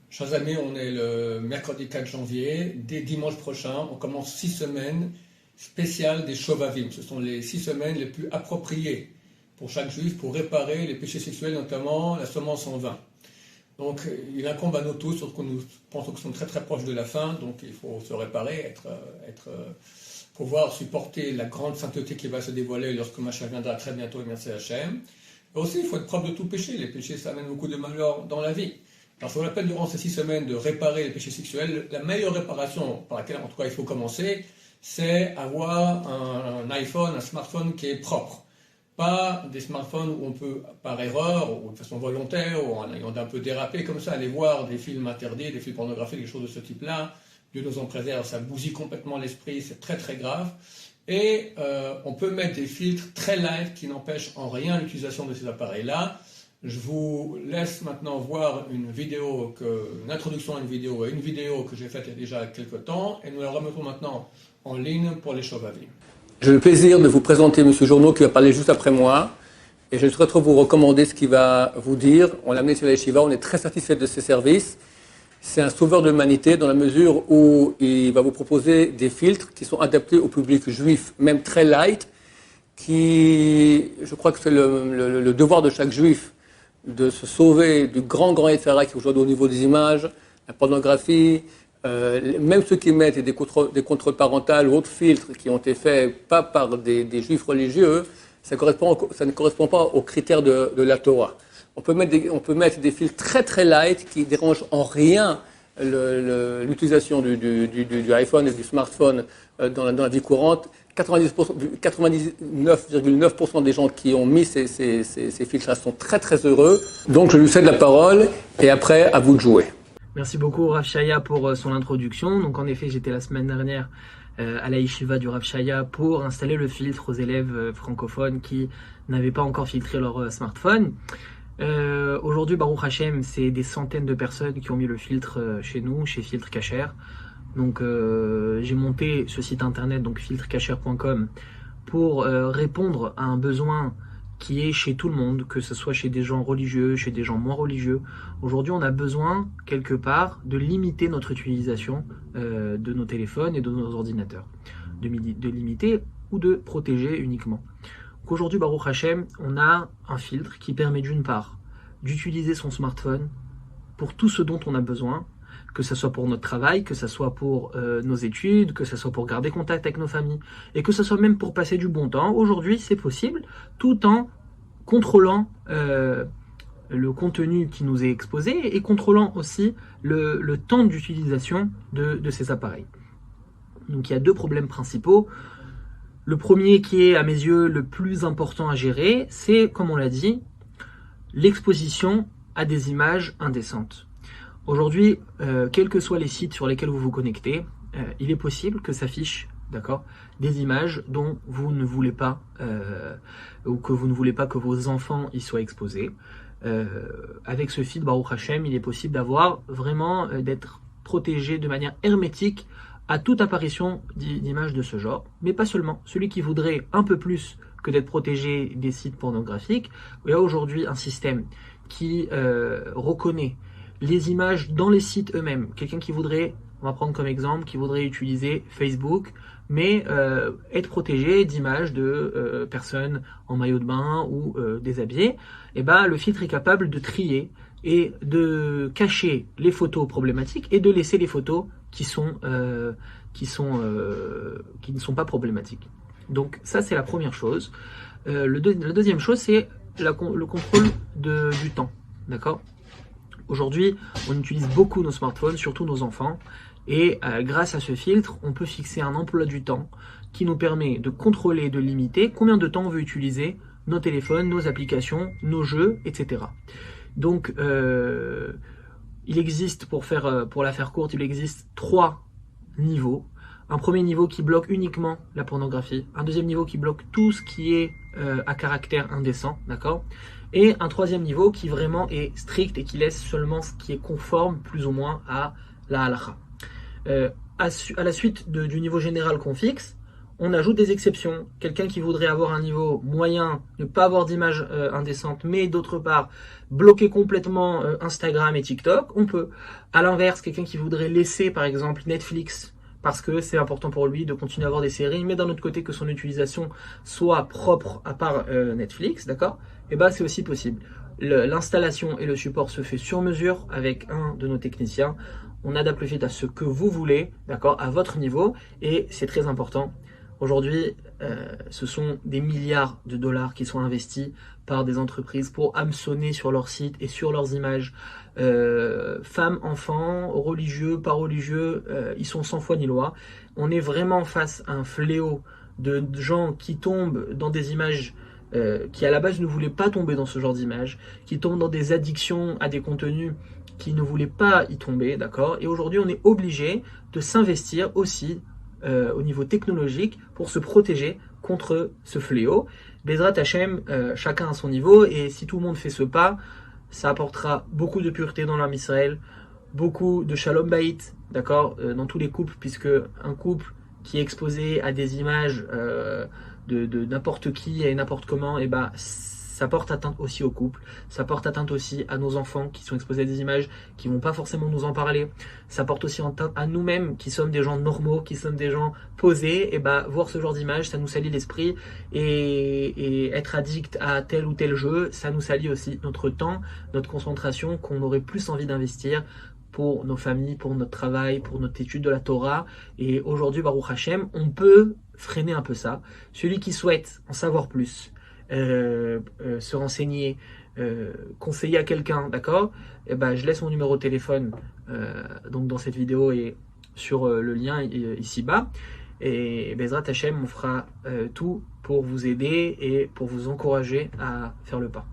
Chers amis, on est le mercredi 4 janvier. Dès dimanche prochain, on commence 6 semaines spéciales des Shovavim. Ce sont les 6 semaines les plus appropriées pour chaque juif pour réparer les péchés sexuels, notamment la semence en vin. Donc, il incombe à nous tous, surtout que nous pensons que nous sommes très très proches de la fin, donc il faut se réparer, pouvoir supporter la grande sainteté qui va se dévoiler lorsque Mashiach viendra très bientôt, et merci Hachem. Et aussi, il faut être propre de tout péché. Les péchés, ça amène beaucoup de malheur dans la vie. Alors, ça vaut la peine durant ces 6 semaines de réparer les péchés sexuels. La meilleure réparation par laquelle, en tout cas, il faut commencer, c'est avoir un iPhone, un smartphone qui est propre. Pas des smartphones où on peut, par erreur, ou de façon volontaire, ou en ayant un peu dérapé, comme ça, aller voir des films interdits, des films pornographiques, des choses de ce type-là. Dieu nous en préserve, ça bousille complètement l'esprit, c'est très très grave. Et on peut mettre des filtres très light qui n'empêchent en rien l'utilisation de ces appareils-là. Je vous laisse maintenant voir une introduction à une vidéo que j'ai faite il y a déjà quelques temps, et nous la remettons maintenant en ligne pour les Shovavim. J'ai le plaisir de vous présenter M. Journeau qui va parler juste après moi, et je souhaiterais vous recommander ce qu'il va vous dire. On l'a amené sur la Yeshiva, on est très satisfait de ses services. C'est un sauveur de l'humanité dans la mesure où il va vous proposer des filtres qui sont adaptés au public juif, même très light, je crois que c'est le devoir de chaque juif de se sauver du grand Yetzirah qui est aujourd'hui au niveau des images, la pornographie, même ceux qui mettent des contrôles parentaux ou autres filtres qui ont été faits pas par des juifs religieux, ça ne correspond pas aux critères de la Torah. On peut mettre des filtres très très light qui dérangent en rien l'utilisation du iPhone et du smartphone dans la vie courante. 99,9% des gens qui ont mis ces filtres-là sont très très heureux. Donc je lui cède la parole et après à vous de jouer. Merci beaucoup Rav Shaya pour son introduction. Donc en effet, j'étais la semaine dernière à la Yeshiva du Rav Shaya pour installer le filtre aux élèves francophones qui n'avaient pas encore filtré leur smartphone. Aujourd'hui, Baruch Hashem, c'est des centaines de personnes qui ont mis le filtre chez nous, chez Filtre Cacher. Donc j'ai monté ce site internet, donc filtrecacher.com, pour répondre à un besoin qui est chez tout le monde, que ce soit chez des gens religieux, chez des gens moins religieux. Aujourd'hui, on a besoin, quelque part, de limiter notre utilisation de nos téléphones et de nos ordinateurs. De limiter ou de protéger uniquement. Donc aujourd'hui, Baruch Hashem, on a un filtre qui permet d'une part d'utiliser son smartphone pour tout ce dont on a besoin, que ce soit pour notre travail, que ce soit pour nos études, que ce soit pour garder contact avec nos familles, et que ce soit même pour passer du bon temps. Aujourd'hui, c'est possible, tout en contrôlant le contenu qui nous est exposé et contrôlant aussi le temps d'utilisation de ces appareils. Donc il y a deux problèmes principaux. Le premier qui est à mes yeux le plus important à gérer, c'est, comme on l'a dit, l'exposition à des images indécentes. Aujourd'hui, quels que soient les sites sur lesquels vous vous connectez, il est possible que s'affichent, d'accord, des images dont vous ne voulez pas, ou que vous ne voulez pas que vos enfants y soient exposés. Avec ce feed Baruch Hashem, il est possible d'avoir vraiment, d'être protégé de manière hermétique à toute apparition d'images de ce genre, mais pas seulement. Celui qui voudrait un peu plus que d'être protégé des sites pornographiques, il y a aujourd'hui un système qui reconnaît les images dans les sites eux-mêmes. Quelqu'un qui voudrait, on va prendre comme exemple, qui voudrait utiliser Facebook, mais être protégé d'images de personnes en maillot de bain ou déshabillées, et ben le filtre est capable de trier et de cacher les photos problématiques et de laisser les photos qui ne sont pas problématiques. Donc ça, c'est la première chose. La deuxième chose, c'est le contrôle du temps. D'accord ? Aujourd'hui, on utilise beaucoup nos smartphones, surtout nos enfants, et grâce à ce filtre, on peut fixer un emploi du temps qui nous permet de contrôler, de limiter combien de temps on veut utiliser nos téléphones, nos applications, nos jeux, etc. Donc, il existe, pour la faire courte, il existe 3 niveaux. Un premier niveau qui bloque uniquement la pornographie, un deuxième niveau qui bloque tout ce qui est à caractère indécent, d'accord ? Et un troisième niveau qui vraiment est strict et qui laisse seulement ce qui est conforme plus ou moins à la halakha. À la suite du niveau général qu'on fixe, on ajoute des exceptions. Quelqu'un qui voudrait avoir un niveau moyen, ne pas avoir d'image indécente, mais d'autre part bloquer complètement Instagram et TikTok, on peut. À l'inverse, quelqu'un qui voudrait laisser par exemple Netflix parce que c'est important pour lui de continuer à avoir des séries, mais d'un autre côté que son utilisation soit propre à part Netflix, d'accord? Et bah c'est aussi possible. L'installation et le support se fait sur mesure avec un de nos techniciens. On adapte le feed à ce que vous voulez, d'accord, à votre niveau, et c'est très important. Aujourd'hui, ce sont des milliards de dollars qui sont investis par des entreprises pour hameçonner sur leur site et sur leurs images femmes, enfants, religieux, pas religieux, ils sont sans foi ni loi. On est vraiment face à un fléau de gens qui tombent dans des images qui à la base ne voulaient pas tomber dans ce genre d'images, qui tombent dans des addictions à des contenus qui ne voulaient pas y tomber, d'accord. Et aujourd'hui, on est obligé de s'investir aussi au niveau technologique pour se protéger contre ce fléau. Bezrat Hachem, chacun à son niveau, et si tout le monde fait ce pas, ça apportera beaucoup de pureté dans l'âme Israël, beaucoup de shalom bayit, d'accord, dans tous les couples, puisque un couple qui est exposé à des images de n'importe qui et n'importe comment, et ben ça porte atteinte aussi au couple, ça porte atteinte aussi à nos enfants qui sont exposés à des images qui vont pas forcément nous en parler, ça porte aussi atteinte à nous-mêmes qui sommes des gens normaux, qui sommes des gens posés, et ben voir ce genre d'image, ça nous salit l'esprit, et être addict à tel ou tel jeu, ça nous salit aussi notre temps, notre concentration qu'on aurait plus envie d'investir pour nos familles, pour notre travail, pour notre étude de la Torah. Et aujourd'hui, Baruch Hashem, on peut freiner un peu ça. Celui qui souhaite en savoir plus, se renseigner, conseiller à quelqu'un, d'accord, et ben, je laisse mon numéro de téléphone donc dans cette vidéo et sur le lien ici-bas. Et Bezrat Hashem, on fera tout pour vous aider et pour vous encourager à faire le pas.